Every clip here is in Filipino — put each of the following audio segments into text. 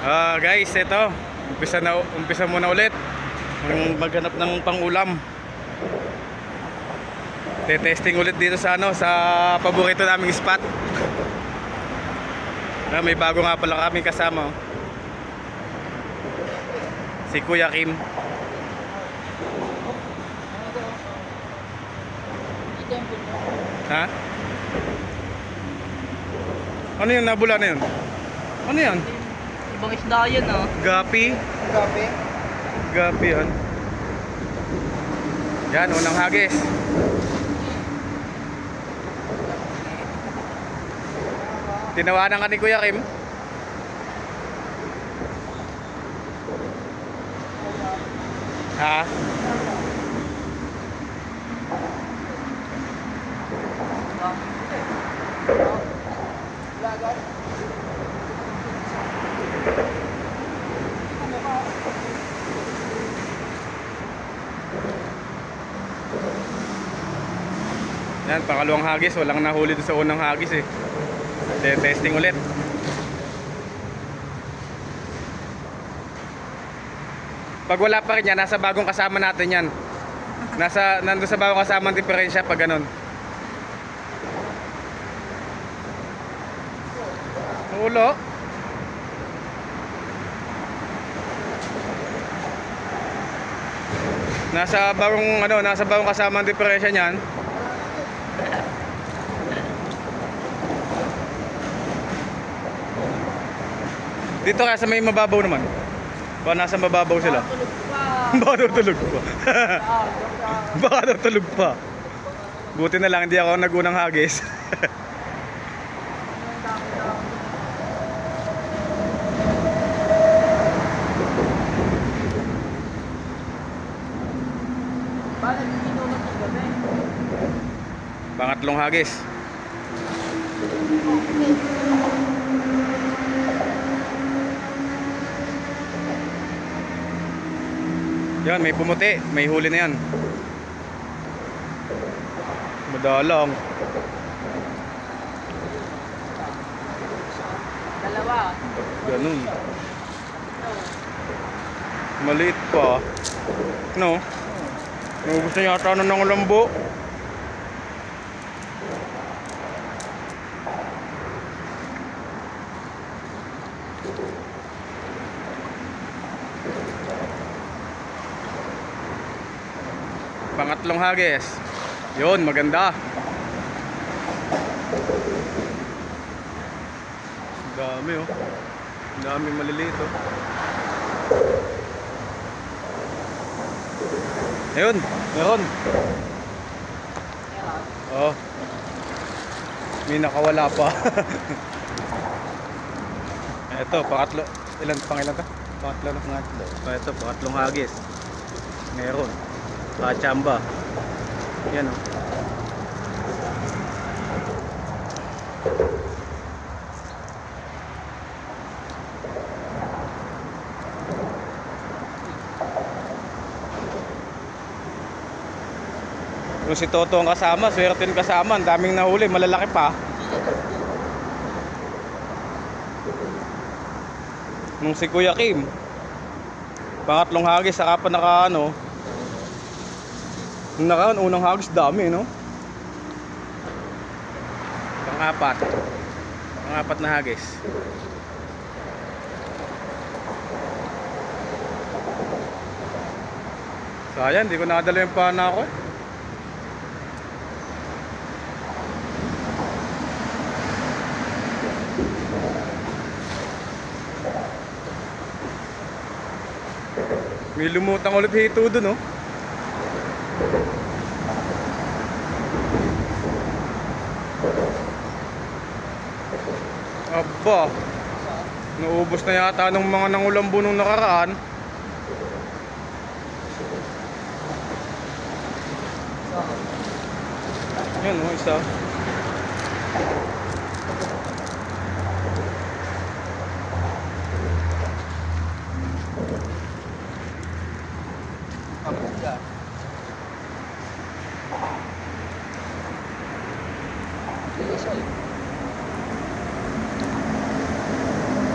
Guys, ito. Umpisa muna ulit. Maghanap ng pangulam. Testing ulit dito sa sa paborito naming spot. May bago nga pala kami kasama. Si Kuya Kim. Ha? Ano yun? Nabula na yun? Ano yan? Ibang isda yan ah. Gapi? Gabi. Gapi yan. Yan, unang hagis. Tinawanan ka ni Kuya Kim. Ha? Lagat. Yan, pangalawang hagis. Walang nahuli doon sa unang hagis eh. Testing ulit. Pag wala pa rin yan, nasa bagong kasama natin yan. Nandun sa bagong kasama ang diferensya pag ganun. Ulo. Nasa bagong kasama ang diferensya niyan. Dito kaya sa may mababaw naman. Baka nasa mababaw sila. Baka natulog pa. Baka natulog pa. Buti na lang hindi ako nagunang hagis. Pangatlong hagis. Yan, may pumuti, may huli na yan. Madalang. Dalawa. Ganun. Maliit pa. No? Gusto niya ata ng lambo. Pangatlong hagis. Yun, maganda. Dami oh. Dami maliliit oh. Ayun, meron. Oh. May nakawala pa. Ito, pangatlo. Pangilan to? Pangatlo na pangatlo. Ito, pangatlong hagis. Meron. Kachamba. Yan oh. Kung si Toto ang kasama, swerte yung kasama, ang daming nahuli, malalaki pa. Nung si Kuya Kim, pangatlong hagis, saka pa unang hagis, dami, no? Pangapat na hagis. Sayang, di ko nakadala yung pana ko eh. May lumutang ulit hito doon, oh. Aba, naubos na yata ng mga nangulambo nung nakaraan. Yan, oh, isa.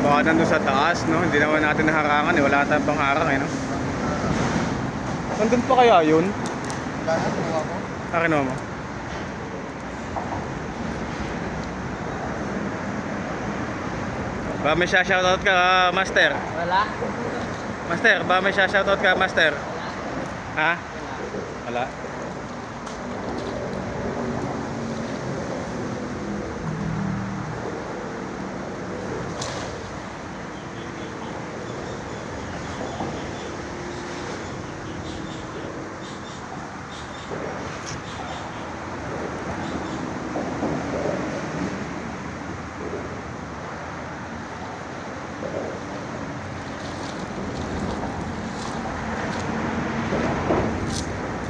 Baka Baka nandun sa taas, no? Hindi naman natin naharangan eh. Wala tayong pangharang eh, no? Nandun pa kaya yun? Wala na, kinuha ko. Akin mo. Ba may shoutout ka, Master? Wala. Master, ba may shoutout ka, Master? Ha? Wala.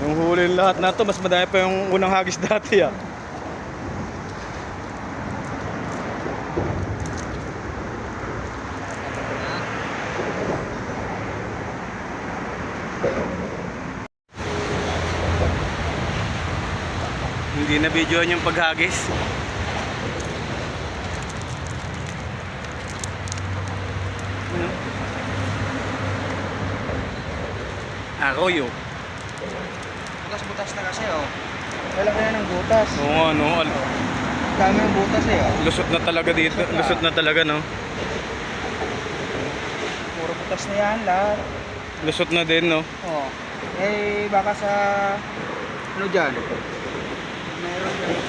Yung huli lahat na to, mas madami pa yung unang hagis dati ah. Hindi na videoan yung paghagis. Ano? Arroyo. Butas-butas na kasi, oh. Wala kaya ng butas. Oo nga, no. Dami ng butas eh, oh. Lusot na talaga dito. Lusot na talaga, no. Puro butas na yan, lahat. Lusot na din, no. Oh. Eh, baka sa... Ano dyan? Meron dyan.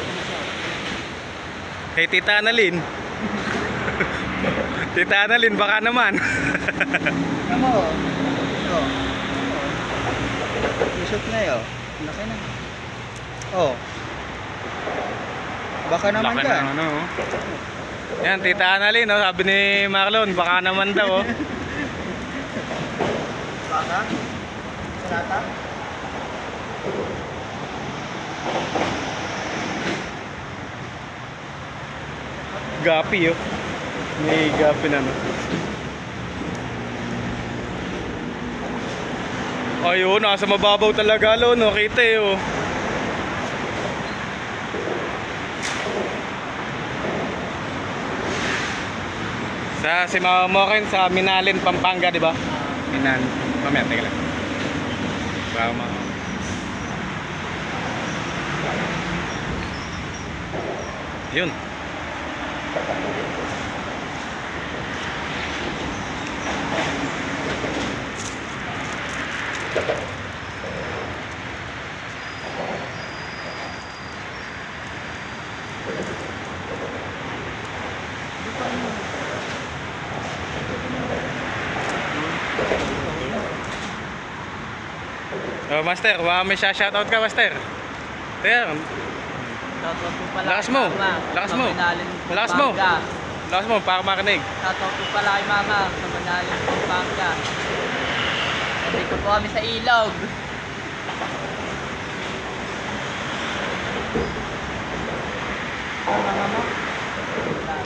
Kay Tita Annalyn. Tita Annalyn, baka naman. Ano mo, oh. Oh. Lusot na eh, oh. Laki na. Oh. Baka naman Laki dyan. na, ano, oh. Yan, Tita Annalyn, no. Sabi ni Marlon, baka naman daw, oh. Baka? Salata? Gapi, oh. May gapi na, no. Ayun, nasa mababaw talaga, lo, no. Kita, eh, oh. Si Mama Moken sa Minalin, Pampanga, di ba? Minalin. Mamaya, teka lang. Para Yun. Oh, Master, baka may shoutout ka, Master. Ayan. Shoutout po pala Lakas kay mo. Mama, Lakas sa mo. Manalin, Lakas mo. Pampanga. Lakas mo, para marinig. Shoutout po pala kay Mama sa Manalin, Pampanga. Nandito po kami sa ilog.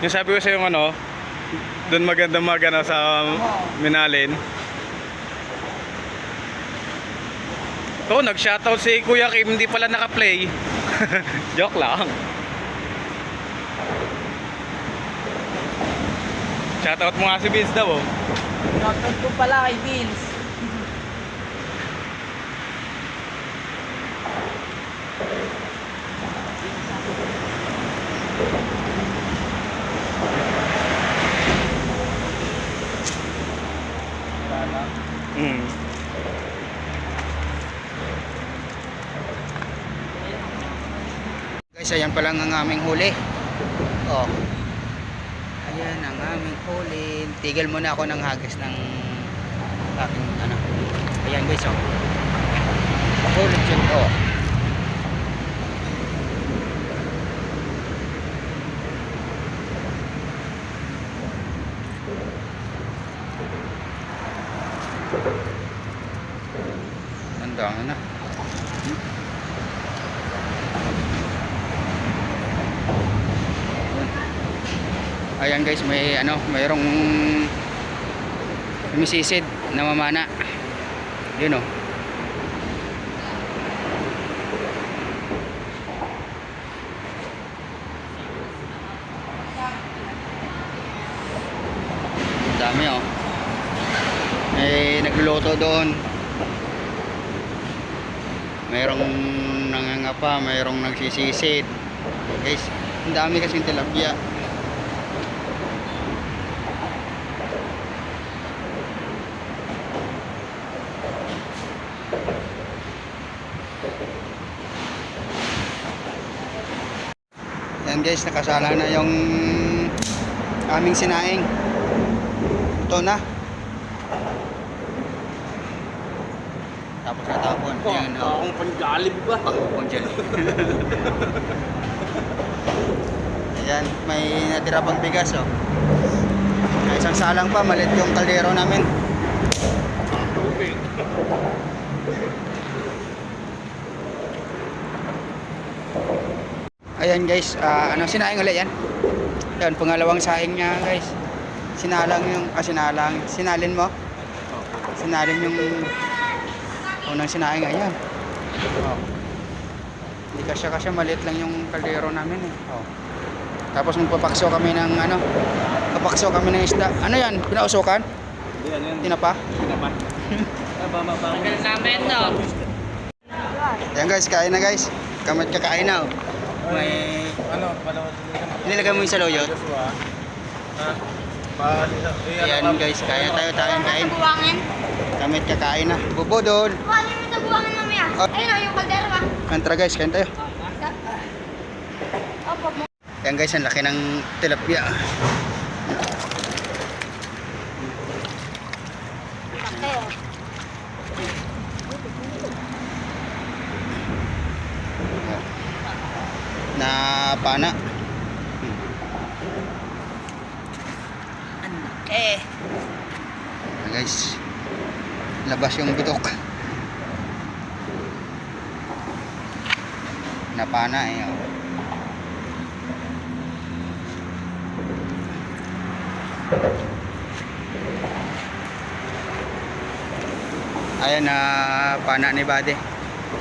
Yung sabi ko sa yung ano, doon maganda ano, sa Minalin. To, nag-shoutout si Kuya Kim, hindi pala naka-play. Joke lang. Shoutout mo nga si Vince daw, oh. Shoutout po pala kay Vince. Mm. Guys, ayan pa lang ang aming huli. Oh. Ayan ang aming huli. Tigil muna ako ng hagis ng aking ano. Ayan guys, oh. Huli yun, oh. Tandaan na. Ayan guys, may ano, mayroong umisisid na mamana. Yun, oh. May nagluluto doon. Mayroong nangangapa, mayroong nagsisisid. Guys, ang dami kasing tilapia. Yan guys, nakasala na yung aming sinaing. Ito na. Tapos natapon. Ayan, oh. Akong panjalib ba? Pangkupon dyan. Ayan, may natira pang bigas, oh. May isang salang pa, malit yung kaldero namin. Ayan guys, ano sinaing ulit yan? Yan, pangalawang saing niya guys. Sinalang yung, sinalin mo? Sinalin yung unang sinaing, ayan. Oh. Hindi kasya maliit lang yung kaldero namin eh. Oh. Tapos magpapakso kami ng ano, papakso kami ng isda. Ano yan? Pinausukan? Yan. Tinapa? Tinapa. Tagal namin, no? Ayan guys, kain na guys. Kamit kakain na, oh. May nilagay mo yung saluyot. Ayan guys, kaya tayo kain. Buwangin. Kamit kakain na. Bubo doon. Buwangin mo sa buwangin mamaya. Oh. Ayun o, yung kaldero ba? Kantra guys, kain tayo. Opo. Ayan guys, ang laki ng tilapia. Laki o. Na pana. Eh. Ayan guys, labas yung bitok. Na pana eh. Oh. Ayan na pana ni Bade.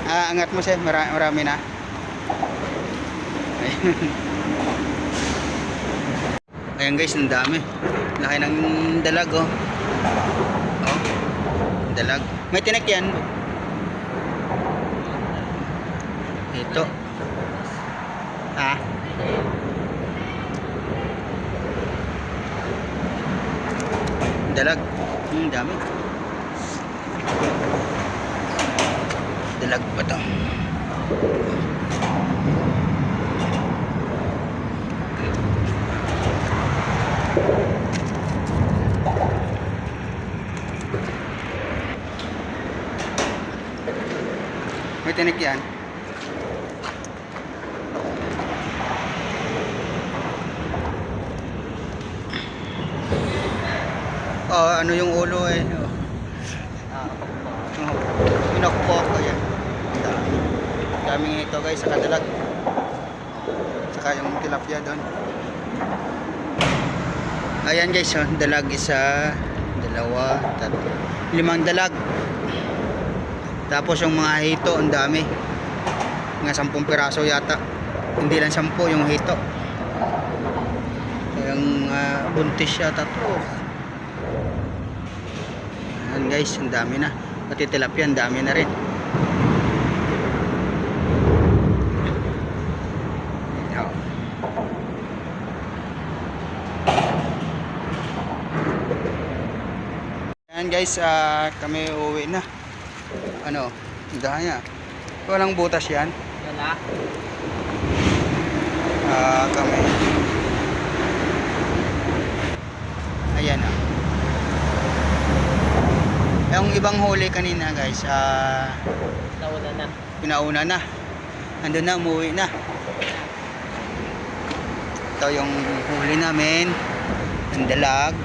Angat mo siya, marami na. Ayan guys, ang dami. Laki ng dalag, oh. Oh, dalag. May tinik yan. Ito. Ha? Dalag. Dami. Dalag pa to. May tinik yan. Oh, ano yung ulo eh. Oh. Pinakpo ko yan. Daming ito guys, saka dalag. Saka yung tilapia doon. Ayan guys, oh, dalag isa, dalawa, tatlo, 5 dalag. Tapos yung mga hito, ang dami. Mga 10 piraso yata. Hindi lang 10 yung hito. Yung buntis yata to. Ayan guys, ang dami na. Pati tilapia, ang dami na rin. Ayan guys, kami uuwi na. Ano, dahanya. Walang butas yan. Wala. Kami. Ayan ah. Yung ibang huli kanina guys, Nauna na. pinauna na. Andun na, umuwi na. Ito yung huli namin. Ang dalag.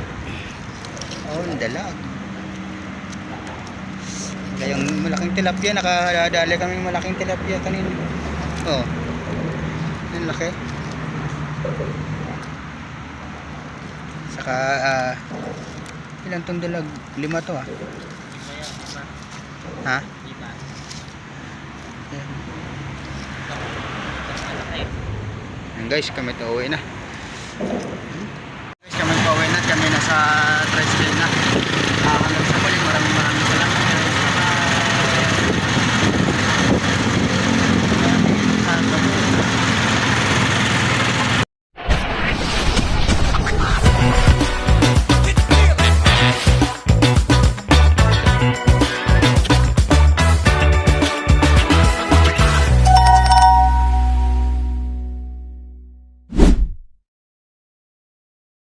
Oh, ang dalag. Yung malaking tilapia, nakadali kaming malaking tilapia kanina. Oh. Ang laki. Saka ilan tong dalag? 5 to ah. Ha? Yan guys, kami to uwi na.